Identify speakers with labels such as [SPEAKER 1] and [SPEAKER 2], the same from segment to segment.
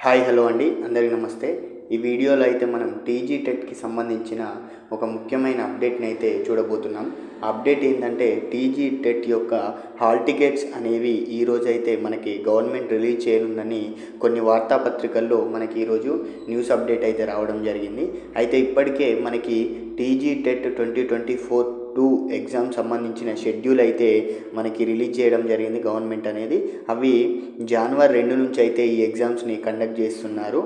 [SPEAKER 1] Hi hello అండి, అందరికీ నమస్తే. ఈ వీడియోలో అయితే మనం టీజీ టెట్కి సంబంధించిన ఒక ముఖ్యమైన అప్డేట్ని అయితే చూడబోతున్నాం. ఆ అప్డేట్ ఏంటంటే టీజీ టెట్ యొక్క హాల్ టికెట్స్ అనేవి ఈరోజు అయితే మనకి గవర్నమెంట్ రిలీజ్ చేయనుందని కొన్ని వార్తాపత్రికల్లో మనకి ఈరోజు న్యూస్ అప్డేట్ అయితే రావడం జరిగింది. అయితే ఇప్పటికే మనకి టీజీ టెట్ 2024 ఎగ్జామ్ సంబంధించిన షెడ్యూల్ అయితే మనకి రిలీజ్ చేయడం జరిగింది గవర్నమెంట్ అనేది. అవి జనవరి 2 నుంచి అయితే ఈ ఎగ్జామ్స్ని కండక్ట్ చేస్తున్నారు.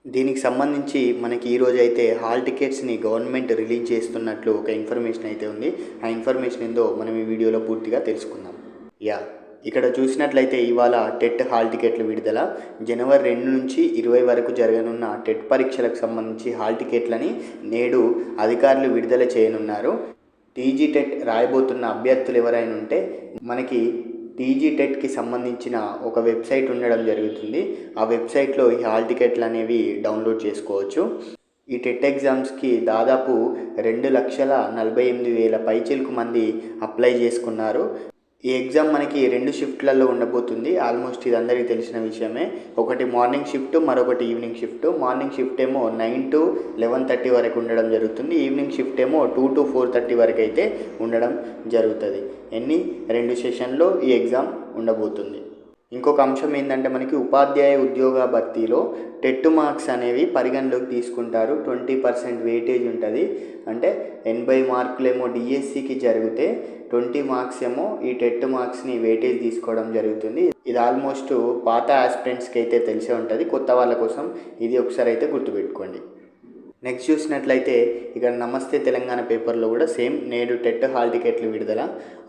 [SPEAKER 1] దీనికి సంబంధించి మనకి ఈరోజు అయితే హాల్ టికెట్స్ని గవర్నమెంట్ రిలీజ్ చేస్తున్నట్లు ఒక ఇన్ఫర్మేషన్ అయితే ఉంది. ఆ ఇన్ఫర్మేషన్ ఏందో మనం ఈ వీడియోలో పూర్తిగా తెలుసుకుందాం. ఇక్కడ చూసినట్లయితే ఇవాళ టెట్ హాల్ టికెట్లు విడుదల. జనవరి 2 నుంచి 20 వరకు జరగనున్న టెట్ పరీక్షలకు సంబంధించి హాల్ టికెట్లని నేడు అధికారులు విడుదల చేయనున్నారు. టీజీ టెట్ రాయబోతున్న అభ్యర్థులు ఎవరైనా ఉంటే మనకి టీజీ టెట్కి సంబంధించిన ఒక వెబ్సైట్ ఉండడం జరుగుతుంది. ఆ వెబ్సైట్లో ఈ హాల్ టికెట్లు అనేవి డౌన్లోడ్ చేసుకోవచ్చు. ఈ టెట్ ఎగ్జామ్స్కి దాదాపు 2,48,000 పైచిలుకు మంది అప్లై చేసుకున్నారు. ఈ ఎగ్జామ్ మనకి 2 షిఫ్ట్లలో ఉండబోతుంది. ఆల్మోస్ట్ ఇది అందరికీ తెలిసిన విషయమే. ఒకటి మార్నింగ్ షిఫ్ట్, మరొకటి ఈవినింగ్ షిఫ్ట్. మార్నింగ్ షిఫ్ట్ ఏమో 9 to 11:30 వరకు ఉండడం జరుగుతుంది. ఈవినింగ్ షిఫ్ట్ ఏమో 2 to 4:30 వరకు అయితే ఉండడం జరుగుతుంది. 2 సెషన్లో ఈ ఎగ్జామ్ ఉండబోతుంది. ఇంకొక అంశం ఏంటంటే మనకి ఉపాధ్యాయ ఉద్యోగ భర్తీలో టెట్ మార్క్స్ అనేవి పరిగణలోకి తీసుకుంటారు. 20% వెయిటేజ్ ఉంటుంది. అంటే 80 మార్కులేమో డిఎస్సికి జరిగితే 20 మార్క్స్ ఏమో ఈ టెట్ మార్క్స్ని వెయిటేజ్ తీసుకోవడం జరుగుతుంది. ఇది ఆల్మోస్ట్ పాత ఆస్పిరెంట్స్కి అయితే తెలిసే ఉంటుంది. కొత్త వాళ్ళ కోసం ఇది ఒకసారి అయితే గుర్తుపెట్టుకోండి. నెక్స్ట్ చూసినట్లయితే ఇక్కడ నమస్తే తెలంగాణ పేపర్లో కూడా సేమ్ నేడు టెట్ హాల్ టికెట్లు విడుదల.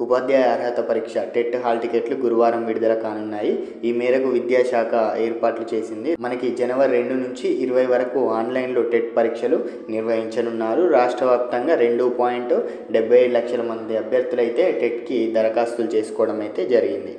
[SPEAKER 1] ఉపాధ్యాయ అర్హత పరీక్ష టెట్ హాల్ టికెట్లు గురువారం విడుదల కానున్నాయి. ఈ మేరకు విద్యాశాఖ ఏర్పాట్లు చేసింది. మనకి జనవరి 2 నుంచి 20 వరకు ఆన్లైన్లో టెట్ పరీక్షలు నిర్వహించనున్నారు. రాష్ట్ర వ్యాప్తంగా 2.75 లక్షల మంది అభ్యర్థులైతే టెట్కి దరఖాస్తులు చేసుకోవడం అయితే జరిగింది.